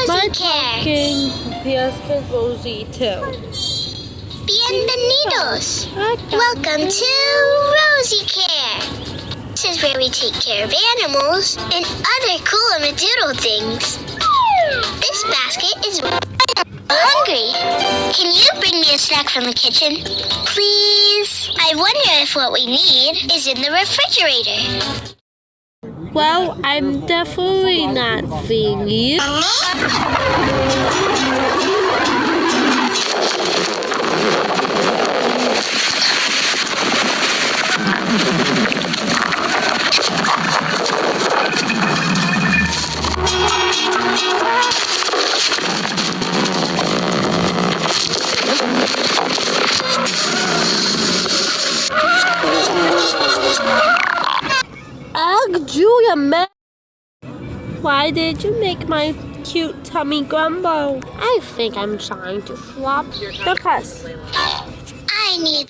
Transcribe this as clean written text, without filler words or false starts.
Rosie Care. Yes, with Rosie too. Bienvenidos. Welcome to Rosie Care. This is where we take care of animals and other cool and doodle things. This basket is hungry. Can you bring me a snack from the kitchen, please? I wonder if what we need is in the refrigerator. Well, I'm definitely not feeding you. Ugh, Julia, man. Why did you make my cute tummy grumble? I think I'm trying to flop the crust. I need